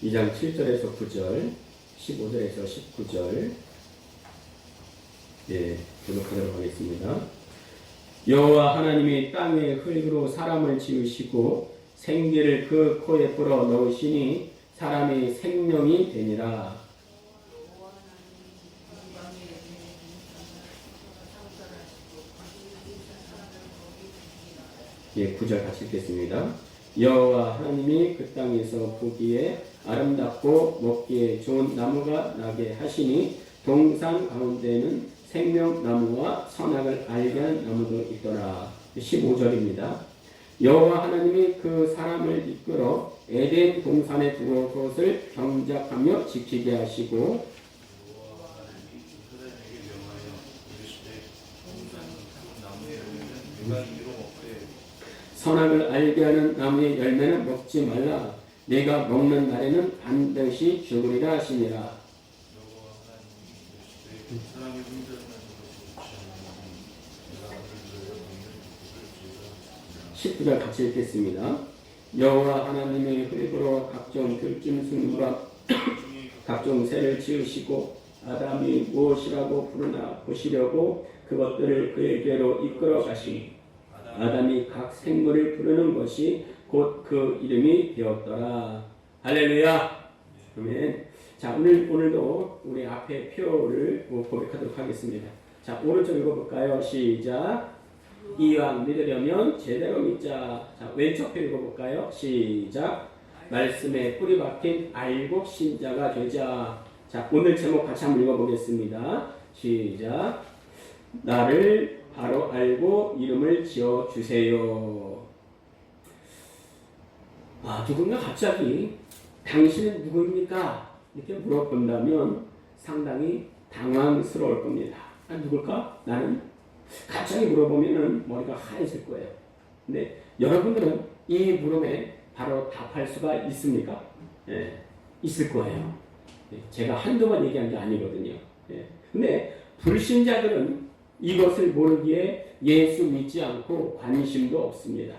2장 7절에서 9절, 15절에서 19절 교독하도록 하겠습니다. 여호와 하나님이 땅의 흙으로 사람을 지으시고 생기를 그 코에 불어 넣으시니 사람이 생명이 되니라. 9절 같이 읽겠습니다. 여호와 하나님이 그 땅에서 보기에 아름답고 먹기에 좋은 나무가 나게 하시니 동산 가운데는 생명나무와 선악을 알게 하는 나무도 있더라. 15절입니다. 여호와 하나님이 그 사람을 이끌어 에덴 동산에 두어 그것을 경작하며 지키게 하시고 선악을 알게 하는 나무의 열매는 먹지 말라. 내가 먹는 날에는 반드시 죽으리라 하시니라. 19절 같이 읽겠습니다. 여호와 하나님의 흙으로 각종 들짐승과 각종 새를 지으시고 아담이 무엇이라고 부르나 보시려고 그것들을 그에게로 이끌어 가시니 아담이 각 생물을 부르는 것이 곧 그 이름이 되었더라. 할렐루야. 아멘. 자, 오늘도 우리 앞에 표를 고백하도록 하겠습니다. 자, 오른쪽 읽어볼까요? 시작. 이왕 믿으려면 제대로 믿자. 자, 왼쪽 표 읽어볼까요? 시작. 말씀에 뿌리 박힌 알곡 신자가 되자. 자, 오늘 제목 같이 한번 읽어보겠습니다. 시작. 나를 바로 알고 이름을 지어주세요. 누군가 갑자기 당신은 누구입니까? 이렇게 물어본다면 상당히 당황스러울 겁니다. 누굴까? 나는? 갑자기 물어보면 머리가 하얘질 거예요. 근데 여러분들은 이 물음에 바로 답할 수가 있습니까? 있을 거예요. 제가 한두 번 얘기한 게 아니거든요. 근데 불신자들은 이것을 모르기에 예수 믿지 않고 관심도 없습니다.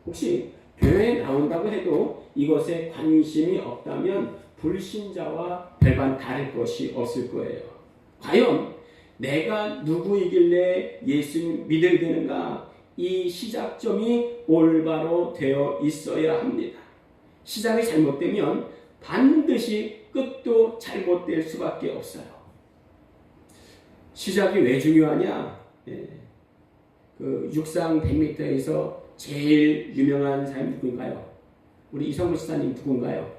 혹시 교회에 나온다고 해도 이것에 관심이 없다면 불신자와 별반 다를 것이 없을 거예요. 과연 내가 누구이길래 예수님 믿어야 되는가? 이 시작점이 올바로 되어 있어야 합니다. 시작이 잘못되면 반드시 끝도 잘못될 수밖에 없어요. 시작이 왜 중요하냐? 그 육상 100m에서 제일 유명한 사람이 누구인가요? 우리 이성무 시사님 누군가요?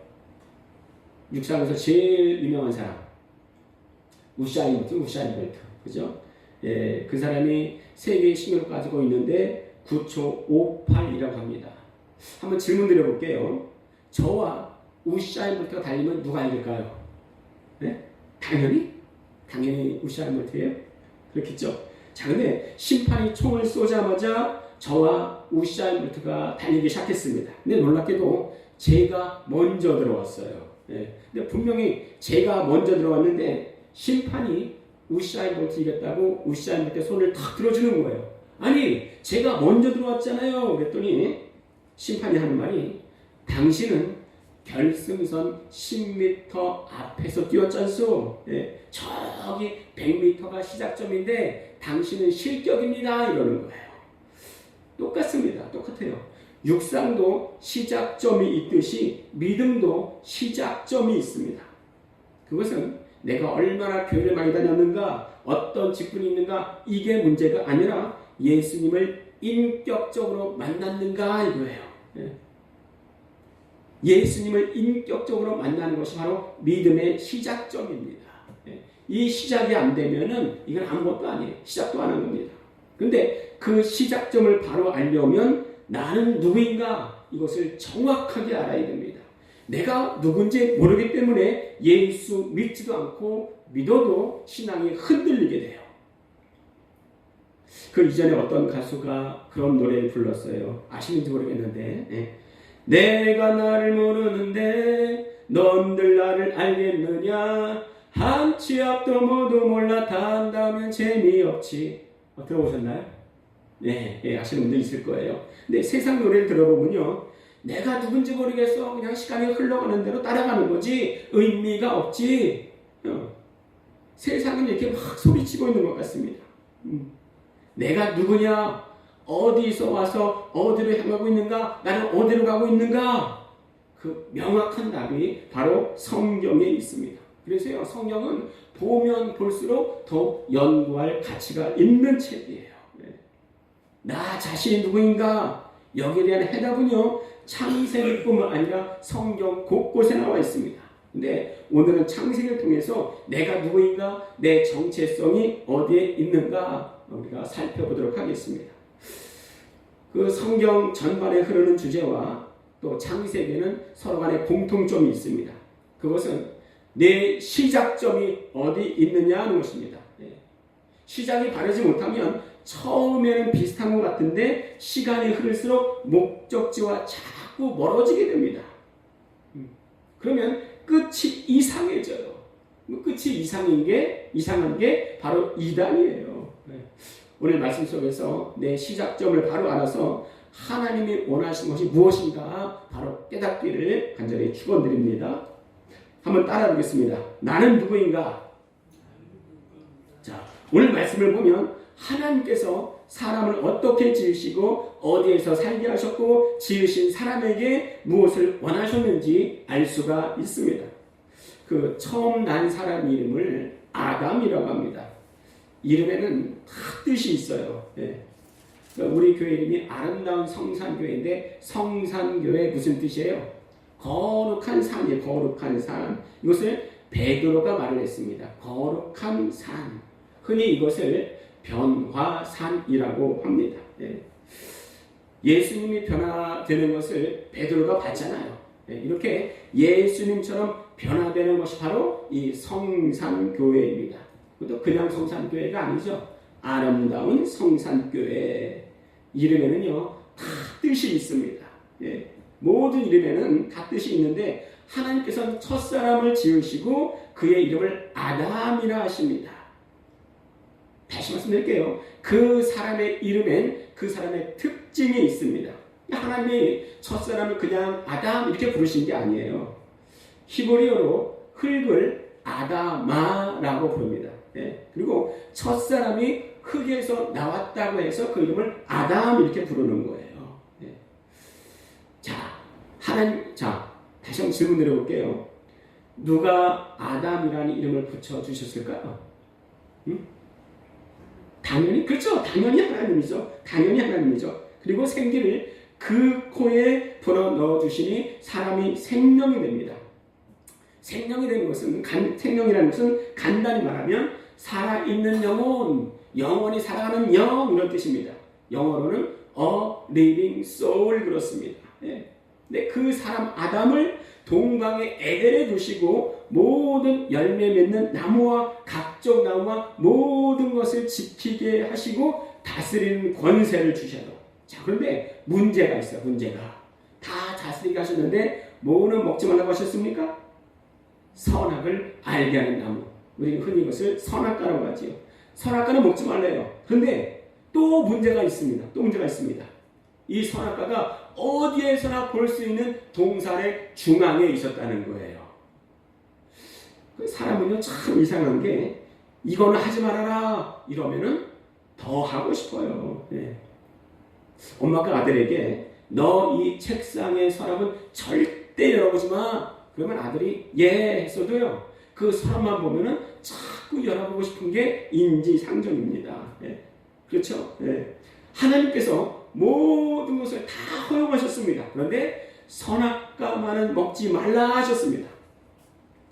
육상에서 제일 유명한 사람. 우사인 볼트. 그죠? 그 사람이 세계 신기록을 가지고 있는데 9초 58이라고 합니다. 한번 질문 드려볼게요. 저와 우사인 볼트가 달리면 누가 이길까요? 네? 당연히 우사인 볼트예요. 그렇겠죠? 자, 근데 심판이 총을 쏘자마자 저와 우사인 볼트가 달리기 시작했습니다. 근데 놀랍게도 제가 먼저 들어왔어요. 근데 분명히 제가 먼저 들어왔는데 심판이 우사인 볼트 이겼다고 우사인 볼트 손을 탁 들어주는 거예요. 아니, 제가 먼저 들어왔잖아요. 그랬더니 심판이 하는 말이 당신은 결승선 10m 앞에서 뛰었잖소. 저기 100m가 시작점인데 당신은 실격입니다. 이러는 거예요. 똑같아요. 육상도 시작점이 있듯이 믿음도 시작점이 있습니다. 그것은 내가 얼마나 교회를 많이 다녔는가, 어떤 직분이 있는가, 이게 문제가 아니라 예수님을 인격적으로 만났는가 이거예요. 예수님을 인격적으로 만나는 것이 바로 믿음의 시작점입니다. 이 시작이 안 되면은 이건 아무것도 아니에요. 시작도 안 한 겁니다. 근데 그 시작점을 바로 알려면 나는 누구인가 이것을 정확하게 알아야 됩니다. 내가 누군지 모르기 때문에 예수 믿지도 않고 믿어도 신앙이 흔들리게 돼요. 그 이전에 어떤 가수가 그런 노래를 불렀어요. 아시는지 모르겠는데 내가 나를 모르는데 넌들 나를 알겠느냐 한 치 앞도 모두 몰라 다 안다면 재미없지. 들어보셨나요? 네, 아시는 분들 있을 거예요. 근데 세상 노래를 들어보면요 내가 누군지 모르겠어. 그냥 시간이 흘러가는 대로 따라가는 거지 의미가 없지. 세상은 이렇게 막 소리치고 있는 것 같습니다. 내가 누구냐? 어디서 와서 어디로 향하고 있는가? 나는 어디로 가고 있는가? 그 명확한 답이 바로 성경에 있습니다. 그래서요, 성경은 보면 볼수록 더 연구할 가치가 있는 책이에요. 나 자신이 누구인가? 여기에 대한 해답은요, 창세기뿐만 아니라 성경 곳곳에 나와 있습니다. 근데 오늘은 창세기를 통해서 내가 누구인가? 내 정체성이 어디에 있는가? 우리가 살펴보도록 하겠습니다. 그 성경 전반에 흐르는 주제와 또 창세기에는 서로 간에 공통점이 있습니다. 그것은 내 시작점이 어디 있느냐 하는 것입니다. 시작이 바르지 못하면 처음에는 비슷한 것 같은데 시간이 흐를수록 목적지와 자꾸 멀어지게 됩니다. 그러면 끝이 이상해져요. 끝이 이상한 게 바로 이단이에요. 오늘 말씀 속에서 내 시작점을 바로 알아서 하나님이 원하시는 것이 무엇인가 바로 깨닫기를 간절히 축원드립니다. 한번 따라하겠습니다. 나는 누구인가? 자, 오늘 말씀을 보면 하나님께서 사람을 어떻게 지으시고 어디에서 살게 하셨고 지으신 사람에게 무엇을 원하셨는지 알 수가 있습니다. 그 처음 난 사람 이름을 아담이라고 합니다. 이름에는 다 뜻이 있어요. 우리 교회 이름이 아름다운 성산교회인데 성산교회 무슨 뜻이에요? 거룩한 산이에요. 거룩한 산. 이것을 베드로가 말을 했습니다. 거룩한 산. 흔히 이것을 변화산이라고 합니다. 예수님이 변화되는 것을 베드로가 봤잖아요. 이렇게 예수님처럼 변화되는 것이 바로 이 성산교회입니다. 또 그냥 성산교회가 아니죠. 아름다운 성산교회. 이름에는요 다 뜻이 있습니다. 모든 이름에는 다 뜻이 있는데 하나님께서는 첫사람을 지으시고 그의 이름을 아담이라 하십니다. 다시 말씀드릴게요. 그 사람의 이름엔 그 사람의 특징이 있습니다. 하나님이 첫사람을 그냥 아담 이렇게 부르신 게 아니에요. 히브리어로 흙을 아다마라고 부릅니다. 그리고 첫사람이 흙에서 나왔다고 해서 그 이름을 아담 이렇게 부르는 거예요. 자, 다시 한번 질문 드려볼게요. 누가 아담이라는 이름을 붙여주셨을까요? 당연히, 그렇죠. 당연히 하나님이죠. 그리고 생기를 그 코에 불어 넣어주시니 사람이 생명이 됩니다. 생명이 되는 것은, 생명이라는 것은 간단히 말하면 살아있는 영혼, 영원히 살아가는 영 이런 뜻입니다. 영어로는 a living soul 그렇습니다. 근데 그 사람 아담을 동방의 에덴에 두시고 모든 열매 맺는 나무와 각종 나무와 모든 것을 지키게 하시고 다스리는 권세를 주셔도. 자, 그런데 문제가 있어요. 문제가. 다 다스리게 하셨는데 뭐는 먹지 말라고 하셨습니까? 선악을 알게 하는 나무. 우리는 흔히 이것을 선악과라고 하지요. 선악과는 먹지 말래요. 그런데 또 문제가 있습니다. 이 선악과가 어디에서나 볼 수 있는 동산의 중앙에 있었다는 거예요. 사람은요 참 이상한 게 이거는 하지 말아라 이러면은 더 하고 싶어요. 엄마가 아들에게 너 이 책상의 서랍은 절대 열어보지 마. 그러면 아들이 예 했어도요 그 서랍만 보면은 자꾸 열어보고 싶은 게 인지상정입니다. 그렇죠? 하나님께서 모든 것을 다 허용하셨습니다. 그런데 선악과만은 먹지 말라 하셨습니다.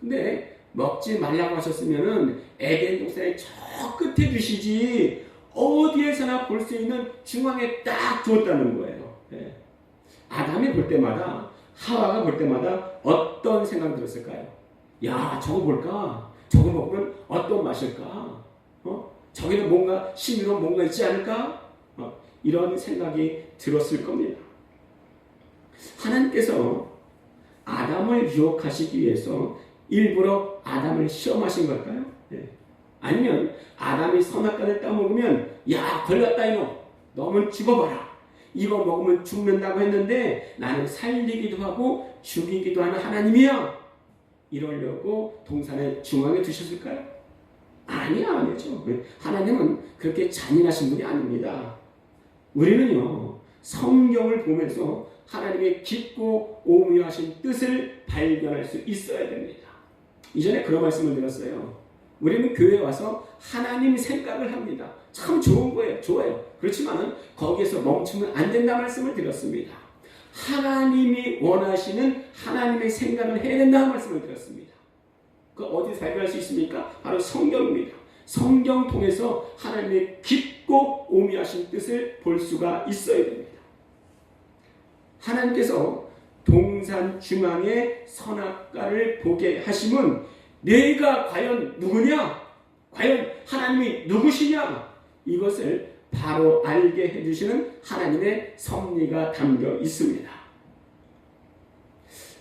근데 먹지 말라고 하셨으면은 에덴 동산의 저 끝에 두시지 어디에서나 볼 수 있는 중앙에 딱 두었다는 거예요. 아담이 볼 때마다 하와가 볼 때마다 어떤 생각이 들었을까요? 야, 저거 볼까? 저거 먹으면 어떤 맛일까? 저기는 뭔가 신비로운 뭔가 있지 않을까? 이런 생각이 들었을 겁니다. 하나님께서 아담을 유혹하시기 위해서 일부러 아담을 시험하신 걸까요? 아니면 아담이 선악과를 따먹으면 야 걸렸다 이놈 너는 죽어봐라 이거 먹으면 죽는다고 했는데 나는 살리기도 하고 죽이기도 하는 하나님이야. 이러려고 동산의 중앙에 두셨을까요? 아니죠. 하나님은 그렇게 잔인하신 분이 아닙니다. 우리는요, 성경을 보면서 하나님의 깊고 오묘하신 뜻을 발견할 수 있어야 됩니다. 이전에 그런 말씀을 드렸어요. 우리는 교회에 와서 하나님 생각을 합니다. 참 좋은 거예요. 좋아요. 그렇지만 거기에서 멈추면 안 된다는 말씀을 드렸습니다. 하나님이 원하시는 하나님의 생각을 해야 된다는 말씀을 드렸습니다. 그 어디서 발견할 수 있습니까? 바로 성경입니다. 성경 통해서 하나님의 깊고 오묘하신 뜻을 볼 수가 있어야 됩니다. 하나님께서 동산 중앙에 선악과를 보게 하심은 내가 과연 누구냐? 과연 하나님이 누구시냐? 이것을 바로 알게 해주시는 하나님의 섭리가 담겨 있습니다.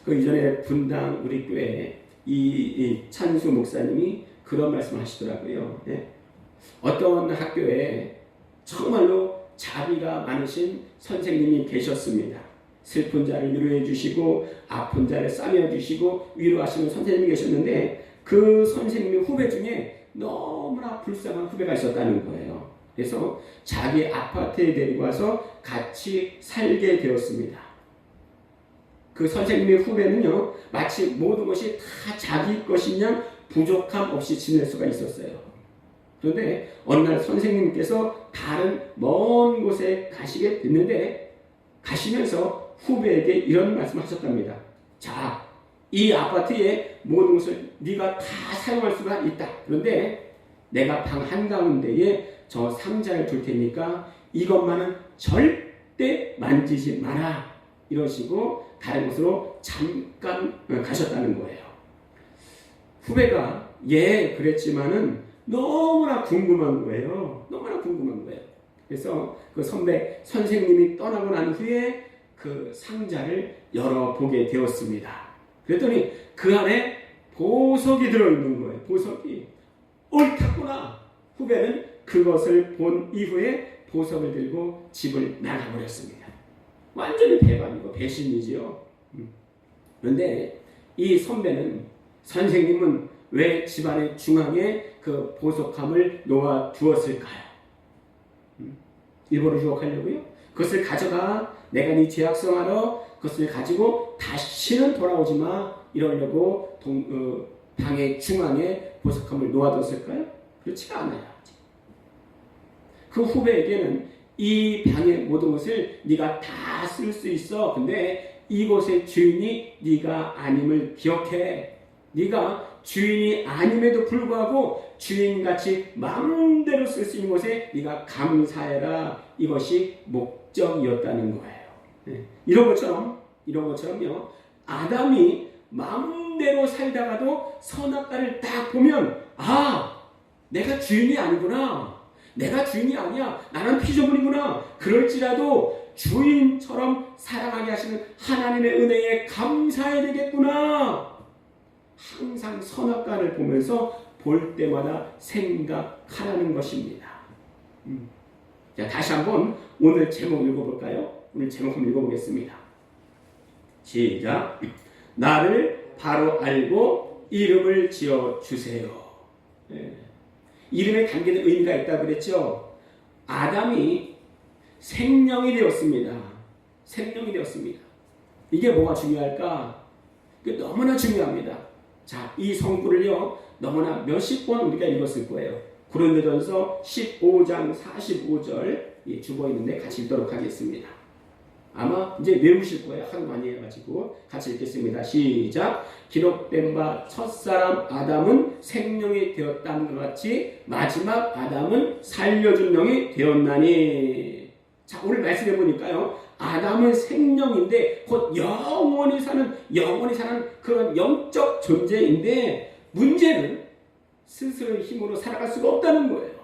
그 이전에 분당 우리 교회에 이 찬수 목사님이 그런 말씀을 하시더라고요. 네. 어떤 학교에 정말로 자비가 많으신 선생님이 계셨습니다. 슬픈 자를 위로해 주시고 아픈 자를 싸매어 주시고 위로하시는 선생님이 계셨는데 그 선생님의 후배 중에 너무나 불쌍한 후배가 있었다는 거예요. 그래서 자기 아파트에 데리고 와서 같이 살게 되었습니다. 그 선생님의 후배는요, 마치 모든 것이 다 자기 것인 양 부족함 없이 지낼 수가 있었어요. 그런데 어느 날 선생님께서 다른 먼 곳에 가시게 됐는데 가시면서 후배에게 이런 말씀을 하셨답니다. 자, 이 아파트의 모든 것을 네가 다 사용할 수가 있다. 그런데 내가 방 한가운데에 저 상자를 둘 테니까 이것만은 절대 만지지 마라. 이러시고 다른 곳으로 잠깐 가셨다는 거예요. 후배가 그랬지만은 너무나 궁금한 거예요. 너무나 궁금한 거예요. 그래서 그 선생님이 떠나고 난 후에 그 상자를 열어보게 되었습니다. 그랬더니 그 안에 보석이 들어있는 거예요. 보석이. 옳았구나. 후배는 그것을 본 이후에 보석을 들고 집을 나가버렸습니다. 완전히 배반이고 배신이지요. 그런데 이 선생님은 왜 집안의 중앙에 그 보석함을 놓아 두었을까요? 일부러 유혹하려고요? 그것을 가져가. 내가 네 죄악성하러 그것을 가지고 다시는 돌아오지 마. 이러려고 방의 중앙에 보석함을 놓아뒀을까요? 그렇지가 않아요. 그 후배에게는 이 방의 모든 것을 네가 다 쓸 수 있어. 근데 이곳의 주인이 네가 아님을 기억해. 네가 주인이 아님에도 불구하고 주인같이 마음대로 쓸 수 있는 것에 네가 감사해라. 이것이 목적이었다는 거예요. 이런 것처럼요. 아담이 마음대로 살다가도 선악과를 딱 보면 내가 주인이 아니구나. 내가 주인이 아니야. 나는 피조물이구나. 그럴지라도 주인처럼 사랑하게 하시는 하나님의 은혜에 감사해야 되겠구나. 항상 선악과를 보면서 볼 때마다 생각하라는 것입니다. 자, 다시 한번 오늘 제목 읽어볼까요? 오늘 제목 한번 읽어보겠습니다. 시작. 나를 바로 알고 이름을 지어주세요. 이름에 담기는 의미가 있다고 그랬죠. 아담이 생명이 되었습니다. 생명이 되었습니다. 이게 뭐가 중요할까? 이게 너무나 중요합니다. 자, 이 성구를요 너무나 몇십 번 우리가 읽었을 거예요. 고린도전서 15장 45절 주고 있는데 같이 읽도록 하겠습니다. 아마 이제 외우실 거예요. 하도 많이 해가지고 같이 읽겠습니다. 시작. 기록된 바 첫사람 아담은 생명이 되었다는 것 같이 마지막 아담은 살려준 영이 되었나니. 자, 오늘 말씀해 보니까요. 아담은 생명인데 곧 영원히 사는 그런 영적 존재인데 문제는 스스로의 힘으로 살아갈 수가 없다는 거예요.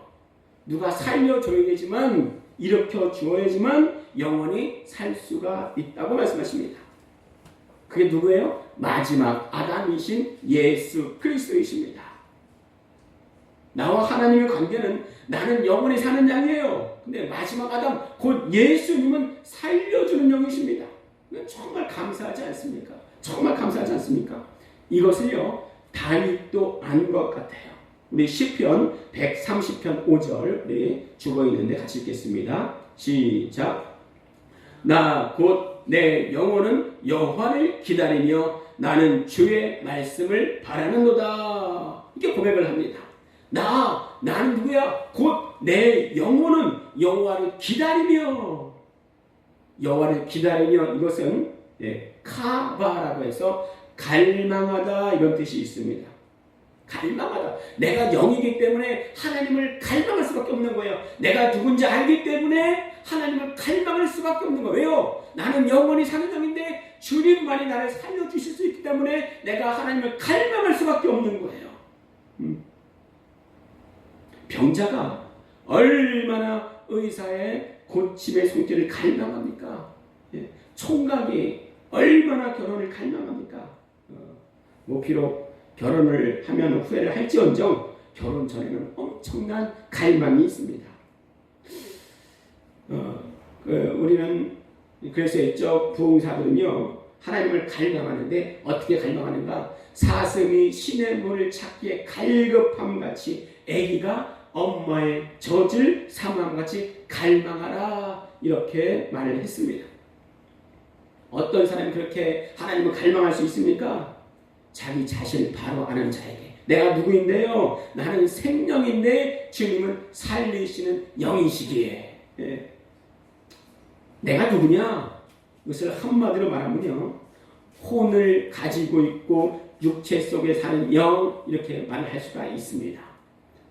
누가 살려줘야 되지만 일으켜 주어야지만 영원히 살 수가 있다고 말씀하십니다. 그게 누구예요? 마지막 아담이신 예수 그리스도이십니다. 나와 하나님의 관계는 나는 영원히 사는 양이에요. 근데 마지막 아담 곧 예수님은 살려주는 영이십니다. 정말 감사하지 않습니까? 정말 감사하지 않습니까? 이것을요 다윗도 안 것 같아요. 우리 시편 130편 5절 우리 죽어 있는데 같이 읽겠습니다. 시작. 나 곧 내 영혼은 여호와를 기다리며 나는 주의 말씀을 바라는도다. 이렇게 고백을 합니다. 나는 누구야? 곧 내 영혼은 여호와를 기다리며, 여호와를 기다리며, 이것은 카바라고 해서 갈망하다 이런 뜻이 있습니다. 갈망하다. 내가 영이기 때문에 하나님을 갈망할 수밖에 없는 거예요. 내가 누군지 알기 때문에 하나님을 갈망할 수밖에 없는 거예요. 왜요? 나는 영원히 사는 영인데 주님만이 나를 살려주실 수 있기 때문에 내가 하나님을 갈망할 수밖에 없는 거예요. 병자가 얼마나 의사의 고침의 손길을 갈망합니까? 총각이 얼마나 결혼을 갈망합니까? 비록 결혼을 하면 후회를 할지언정 결혼 전에는 엄청난 갈망이 있습니다. 우리는 그래서 했죠. 부흥사들은요 하나님을 갈망하는데 어떻게 갈망하는가? 사슴이 시냇물을 찾기에 갈급함같이 아기가 엄마의 젖을 사모함같이 갈망하라 이렇게 말을 했습니다. 어떤 사람이 그렇게 하나님을 갈망할 수 있습니까? 자기 자신을 바로 아는 자에게. 내가 누구인데요? 나는 생명인데 주님은 살리시는 영이시기에. 내가 누구냐? 이것을 한마디로 말하면요 혼을 가지고 있고 육체 속에 사는 영 이렇게 말을 할 수가 있습니다.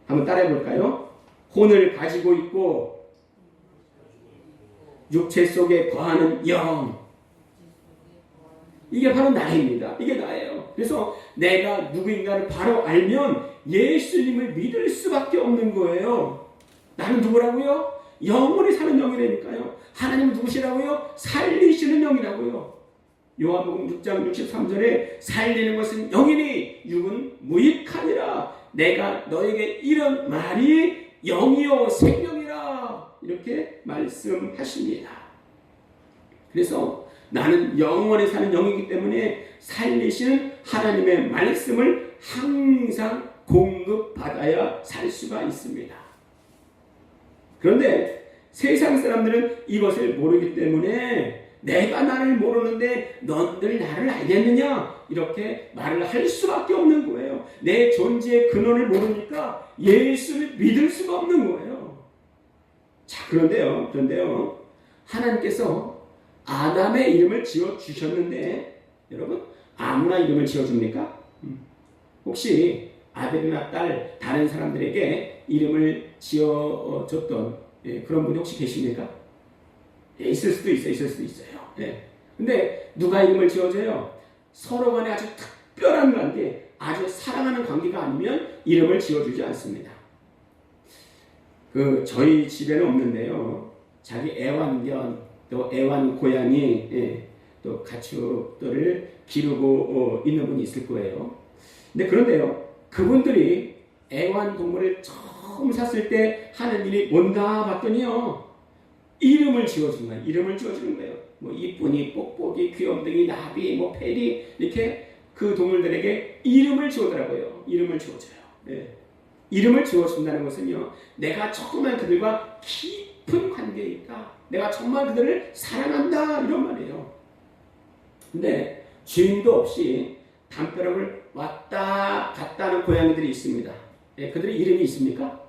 한번 따라해 볼까요? 혼을 가지고 있고 육체 속에 거하는 영. 이게 바로 나입니다. 이게 나예요. 그래서 내가 누구인가를 바로 알면 예수님을 믿을 수밖에 없는 거예요. 나는 누구라고요? 영원히 사는 영이라니까요. 하나님은 누구시라고요? 살리시는 영이라고요. 요한복음 6장 63절에 살리는 것은 영이니 육은 무익하니라. 내가 너에게 이런 말이 영이요 생명이라. 이렇게 말씀하십니다. 그래서 나는 영원히 사는 영이기 때문에 살리시는 하나님의 말씀을 항상 공급받아야 살 수가 있습니다. 그런데 세상 사람들은 이것을 모르기 때문에 내가 나를 모르는데 넌들 나를 알겠느냐? 이렇게 말을 할 수밖에 없는 거예요. 내 존재의 근원을 모르니까 예수를 믿을 수가 없는 거예요. 자, 그런데요. 하나님께서 아담의 이름을 지어주셨는데 여러분 아무나 이름을 지어줍니까? 혹시 아들이나 딸 다른 사람들에게 이름을 지어줬던 그런 분이 혹시 계십니까? 있을 수도 있어요. 근데 누가 이름을 지어줘요? 서로 간에 아주 특별한 관계, 아주 사랑하는 관계가 아니면 이름을 지어주지 않습니다. 저희 집에는 없는데요. 자기 애완견 또 애완고양이 또 가축들을 기르고 있는 분이 있을 거예요. 근데 그런데요. 그분들이 애완동물을 처음 샀을 때 하는 일이 뭔가 봤더니요. 이름을 지어주는 거예요. 이름을 지어주는 거예요. 이쁜이, 뽁뽁이, 귀염둥이, 나비, 페리 이렇게 그 동물들에게 이름을 지어더라고요. 이름을 지어줘요. 이름을 지어준다는 것은요. 내가 정말 그들과 깊은 관계에 있다. 내가 정말 그들을 사랑한다. 이런 말이에요. 근데 주인도 없이 담벼락을 왔다 갔다 하는 고양이들이 있습니다. 그들의 이름이 있습니까?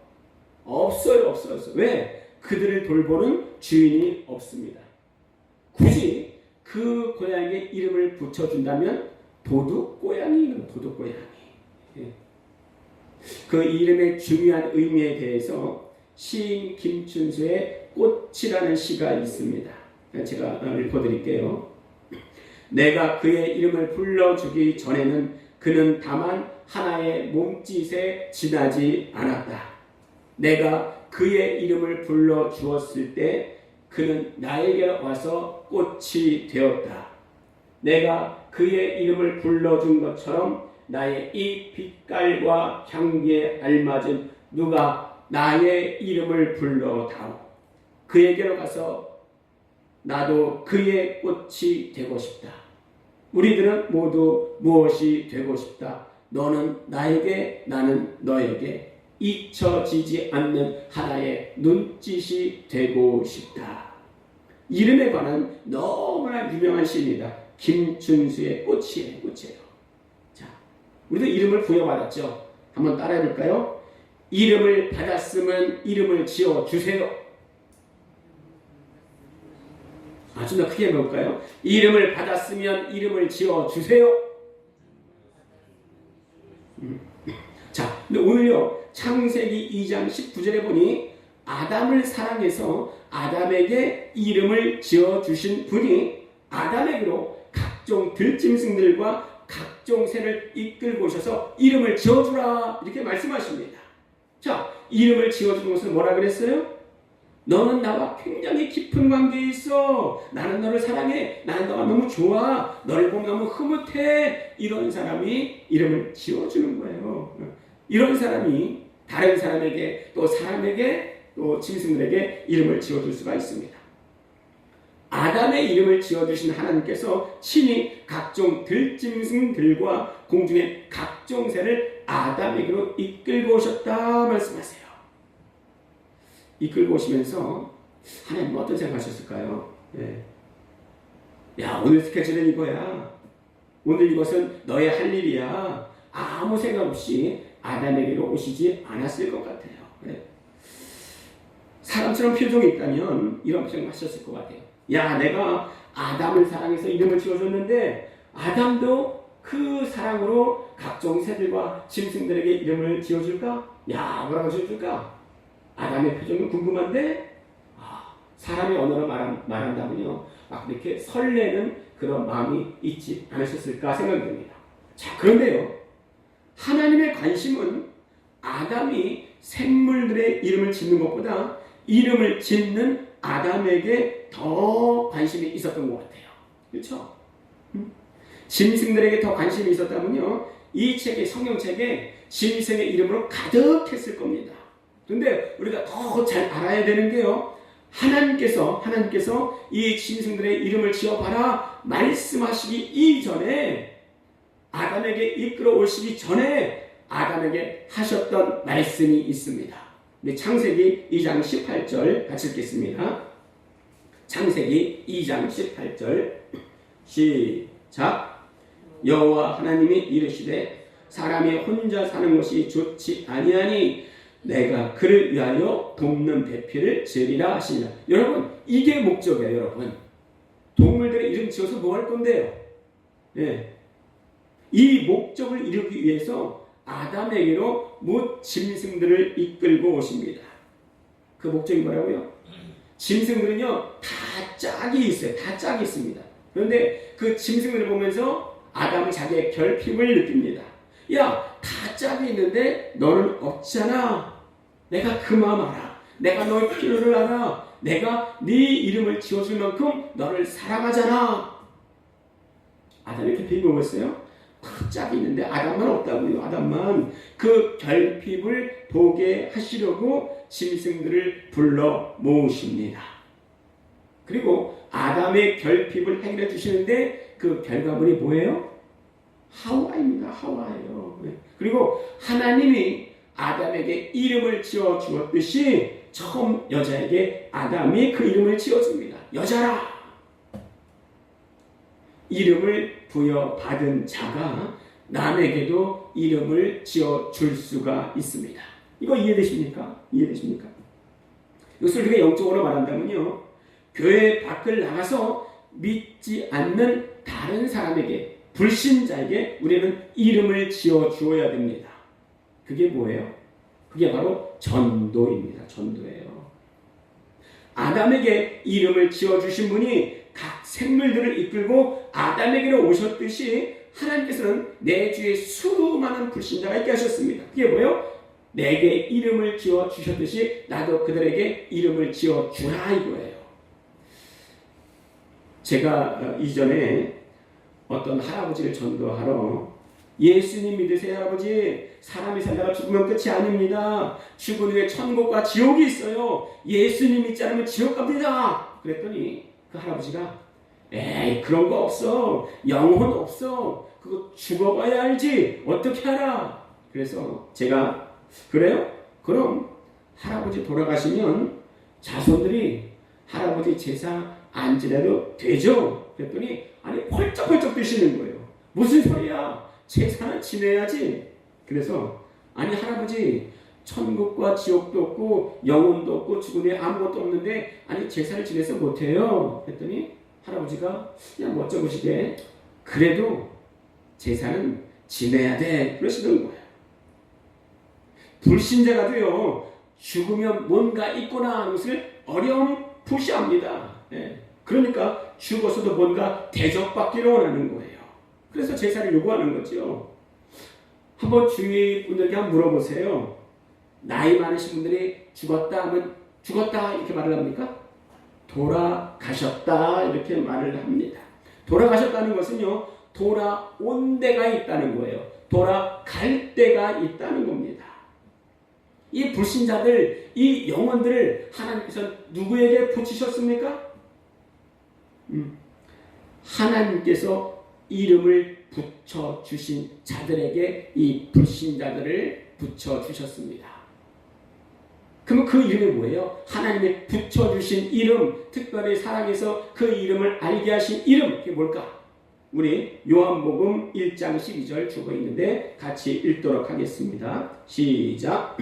없어요. 왜? 그들을 돌보는 주인이 없습니다. 굳이 그 고양이의 이름을 붙여준다면 도둑고양이. 그 이름의 중요한 의미에 대해서 시인 김춘수의 꽃이라는 시가 있습니다. 제가 읽어드릴게요. 내가 그의 이름을 불러주기 전에는 그는 다만 하나의 몸짓에 지나지 않았다. 내가 그의 이름을 불러주었을 때 그는 나에게 와서 꽃이 되었다. 내가 그의 이름을 불러준 것처럼 나의 이 빛깔과 향기에 알맞은 누가 나의 이름을 불러다오. 그에게로 가서 나도 그의 꽃이 되고 싶다. 우리들은 모두 무엇이 되고 싶다. 너는 나에게, 나는 너에게 잊혀지지 않는 하나의 눈짓이 되고 싶다. 이름에 관한 너무나 유명한 시입니다. 김준수의 꽃이에요. 자, 우리도 이름을 부여받았죠. 한번 따라해 볼까요? 이름을 받았으면 이름을 지어주세요. 좀 더 크게 해볼까요? 이름을 받았으면 이름을 지어주세요. 자, 근데 오늘요, 창세기 2장 19절에 보니 아담을 사랑해서 아담에게 이름을 지어주신 분이 아담에게로 각종 들짐승들과 각종 새를 이끌고 오셔서 이름을 지어주라 이렇게 말씀하십니다. 자, 이름을 지어주는 것은 뭐라 그랬어요? 너는 나와 굉장히 깊은 관계에 있어. 나는 너를 사랑해. 나는 너가 너무 좋아. 너를 보면 너무 흐뭇해. 이런 사람이 이름을 지어주는 거예요. 이런 사람이 다른 사람에게 또 사람에게 또 짐승들에게 이름을 지어줄 수가 있습니다. 아담의 이름을 지어주신 하나님께서 친히 각종 들짐승들과 공중의 각종 새를 아담에게로 이끌고 오셨다 말씀하세요. 이끌고 오시면서 하나님 어떤 생각하셨을까요? 야, 오늘 스케줄은 이거야. 오늘 이것은 너의 할 일이야. 아무 생각 없이 아담에게로 오시지 않았을 것 같아요. 사람처럼 표정이 있다면 이런 표정을 하셨을 것 같아요. 야, 내가 아담을 사랑해서 이름을 지어줬는데 아담도 그 사랑으로 각종 새들과 짐승들에게 이름을 지어줄까? 야, 뭐라고 지어줄까? 아담의 표정은 궁금한데 사람의 언어로 말한다면요 막 이렇게 설레는 그런 마음이 있지 않으셨을까 생각됩니다. 자, 그런데요, 하나님의 관심은 아담이 생물들의 이름을 짓는 것보다 이름을 짓는 아담에게 더 관심이 있었던 것 같아요. 그렇죠? 짐승들에게 더 관심이 있었다면요 이 책의 성경책에 짐승의 이름으로 가득했을 겁니다. 그런데 우리가 더 잘 알아야 되는 게요, 하나님께서 이 짐승들의 이름을 지어봐라 말씀하시기 이전에, 아담에게 이끌어 오시기 전에 아담에게 하셨던 말씀이 있습니다. 창세기 2장 18절 같이 읽겠습니다. 창세기 2장 18절 시작. 여호와 하나님이 이르시되 사람이 혼자 사는 것이 좋지 아니하니 내가 그를 위하여 돕는 배필을 지으리라 하시니라. 여러분, 이게 목적이에요. 여러분, 동물들의 이름 지어서 뭐 할 건데요? 이 목적을 이루기 위해서 아담에게로 못 짐승들을 이끌고 오십니다. 그 목적이 뭐라고요? 짐승들은요 다 짝이 있어요. 다 짝이 있습니다. 그런데 그 짐승들을 보면서 아담은 자기의 결핍을 느낍니다. 야, 다 짝이 있는데 너는 없잖아. 내가 그 마음 알아. 내가 너의 필요를 알아. 내가 네 이름을 지어줄 만큼 너를 사랑하잖아. 아담의 결핍이 뭐였어요? 다 짝이 있는데 아담만 없다고요. 아담만. 그 결핍을 보게 하시려고 짐승들을 불러 모으십니다. 그리고 아담의 결핍을 해결해 주시는데 그 결과물이 뭐예요? 하와입니다. 하와예요. 그리고 하나님이 아담에게 이름을 지어 주었듯이 처음 여자에게 아담이 그 이름을 지어줍니다. 여자라. 이름을 부여받은 자가 남에게도 이름을 지어줄 수가 있습니다. 이거 이해되십니까? 이해되십니까? 이것을 우리가 영적으로 말한다면요, 교회 밖을 나가서 믿지 않는 다른 사람에게, 불신자에게 우리는 이름을 지어 주어야 됩니다. 그게 뭐예요? 그게 바로 전도입니다. 전도예요. 아담에게 이름을 지어 주신 분이 각 생물들을 이끌고 아담에게로 오셨듯이 하나님께서는 내 주위에 수많은 불신자가 있게 하셨습니다. 그게 뭐예요? 내게 이름을 지어 주셨듯이 나도 그들에게 이름을 지어 주라 이거예요. 제가 이전에 어떤 할아버지를 전도하러 예수님 믿으세요, 할아버지. 사람이 살다가 죽으면 끝이 아닙니다. 죽은 후에 천국과 지옥이 있어요. 예수님 믿지 않으면 지옥 갑니다. 그랬더니 그 할아버지가 에이, 그런 거 없어. 영혼 없어. 그거 죽어봐야 알지. 어떻게 알아? 그래서 제가 그래요? 그럼 할아버지 돌아가시면 자손들이 할아버지 제사 안 지내도 되죠? 그랬더니 아니 펄쩍펄쩍 뛰시는 거예요. 무슨 소리야? 제사는 지내야지. 그래서 아니 할아버지 천국과 지옥도 없고 영혼도 없고 죽은 후에 아무것도 없는데 아니 제사를 지내서 못해요. 그랬더니 할아버지가 그냥 멋쩍으시게 그래도 제사는 지내야 돼 그러시는 거예요. 불신자가도요 죽으면 뭔가 있구나 하는 것을 어렴풋이합니다. 그러니까 죽어서도 뭔가 대접받기를 원하는 거예요. 그래서 제사를 요구하는 거죠. 한번 주위 분들께 한번 물어보세요. 나이 많으신 분들이 죽었다 하면 죽었다 이렇게 말을 합니까? 돌아가셨다 이렇게 말을 합니다. 돌아가셨다는 것은요 돌아온 데가 있다는 거예요. 돌아갈 데가 있다는 겁니다. 이 불신자들, 이 영혼들을 하나님께서 누구에게 붙이셨습니까? 하나님께서 이름을 붙여주신 자들에게 이 불신자들을 붙여주셨습니다. 그러면 그 이름이 뭐예요? 하나님이 붙여주신 이름, 특별히 사랑해서 그 이름을 알게 하신 이름, 그게 뭘까? 우리 요한복음 1장 12절 주고 있는데 같이 읽도록 하겠습니다. 시작.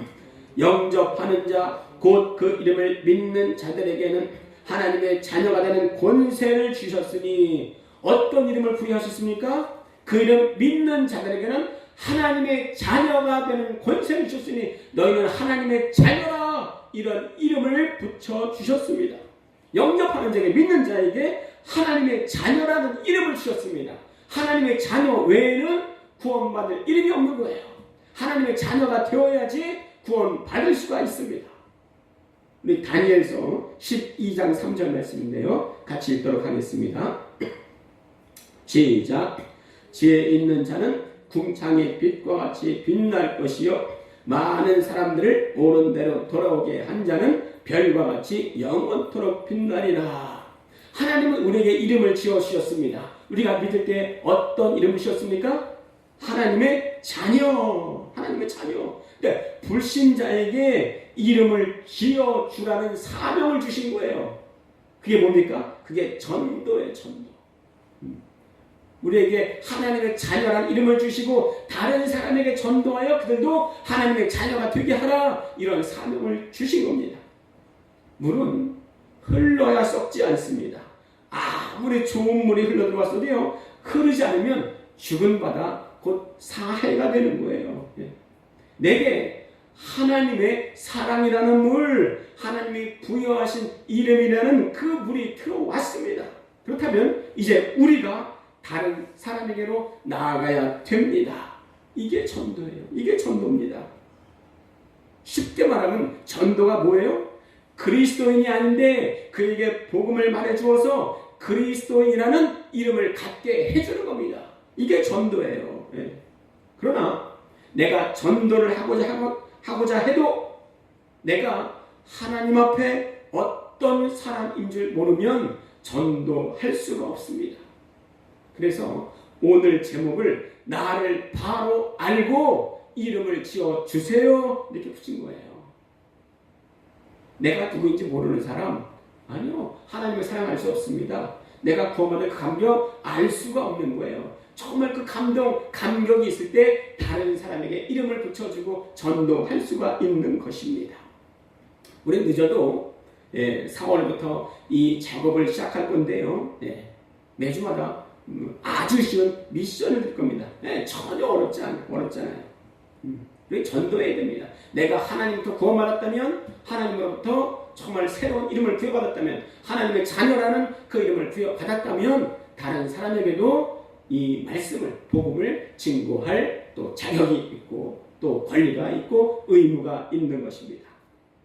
영접하는 자, 곧 그 이름을 믿는 자들에게는 하나님의 자녀가 되는 권세를 주셨으니 어떤 이름을 부여하셨습니까? 그 이름 믿는 자들에게는 하나님의 자녀가 되는 권세를 주셨으니 너희는 하나님의 자녀라 이런 이름을 붙여주셨습니다. 영접하는 자에게 믿는 자에게 하나님의 자녀라는 이름을 주셨습니다. 하나님의 자녀 외에는 구원받을 이름이 없는 거예요. 하나님의 자녀가 되어야지 구원받을 수가 있습니다. 우리 다니엘서 12장 3절 말씀인데요. 같이 읽도록 하겠습니다. 시작. 지혜 있는 자는 궁창의 빛과 같이 빛날 것이요 많은 사람들을 옳은 대로 돌아오게 한 자는 별과 같이 영원토록 빛나리라. 하나님은 우리에게 이름을 지어주셨습니다. 우리가 믿을 때 어떤 이름을 주셨습니까? 하나님의 자녀. 하나님의 자녀. 그러니까 불신자에게 이름을 지어주라는 사명을 주신 거예요. 그게 뭡니까? 그게 전도예요. 전도. 우리에게 하나님의 자녀라는 이름을 주시고 다른 사람에게 전도하여 그들도 하나님의 자녀가 되게 하라 이런 사명을 주신 겁니다. 물은 흘러야 썩지 않습니다. 아무리 좋은 물이 흘러들어왔어도요 흐르지 않으면 죽은 바다 곧 사해가 되는 거예요. 내게 하나님의 사랑이라는 물, 하나님이 부여하신 이름이라는 그 물이 들어왔습니다. 그렇다면 이제 우리가 다른 사람에게로 나아가야 됩니다. 이게 전도예요. 이게 전도입니다. 쉽게 말하면 전도가 뭐예요? 그리스도인이 아닌데 그에게 복음을 말해주어서 그리스도인이라는 이름을 갖게 해주는 겁니다. 이게 전도예요. 그러나 내가 전도를 하고자 해도 내가 하나님 앞에 어떤 사람인 줄 모르면 전도할 수가 없습니다. 그래서 오늘 제목을 나를 바로 알고 이름을 지어주세요 이렇게 붙인 거예요. 내가 누구인지 모르는 사람? 아니요. 하나님을 사랑할 수 없습니다. 내가 구원받을 그 감격 알 수가 없는 거예요. 정말 그 감격이 있을 때 다른 사람에게 이름을 붙여주고 전도할 수가 있는 것입니다. 우리 늦어도 4월부터 이 작업을 시작할 건데요. 매주마다 아주 쉬운 미션을 줄 겁니다. 전혀 어렵잖아요. 우리 전도해야 됩니다. 내가 하나님부터 구원받았다면 하나님으로부터 정말 새로운 이름을 부여받았다면 하나님의 자녀라는 그 이름을 부여받았다면 다른 사람에게도 이 말씀을 복음을 증거할 또 자격이 있고 또 권리가 있고 의무가 있는 것입니다.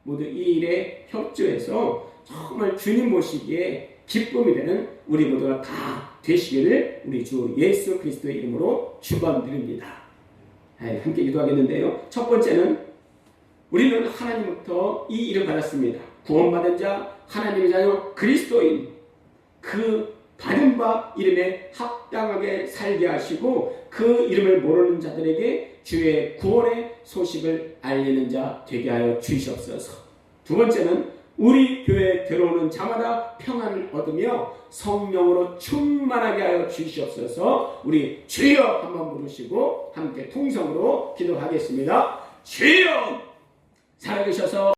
모두 이 일에 협조해서 정말 주님 모시기에 기쁨이 되는 우리 모두가 다 되시기를 우리 주 예수 그리스도의 이름으로 축원드립니다. 함께 기도하겠는데요. 첫 번째는 우리는 하나님부터 이 이름 받았습니다. 구원받은 자, 하나님의 자녀, 그리스도인, 그 받은 바 이름에 합당하게 살게 하시고 그 이름을 모르는 자들에게 주의 구원의 소식을 알리는 자 되게 하여 주시옵소서. 두 번째는 우리 교회에 들어오는 자마다 평안을 얻으며 성령으로 충만하게 하여 주시옵소서. 우리 주여 한번 부르시고 함께 통성으로 기도하겠습니다. 주여 살아계셔서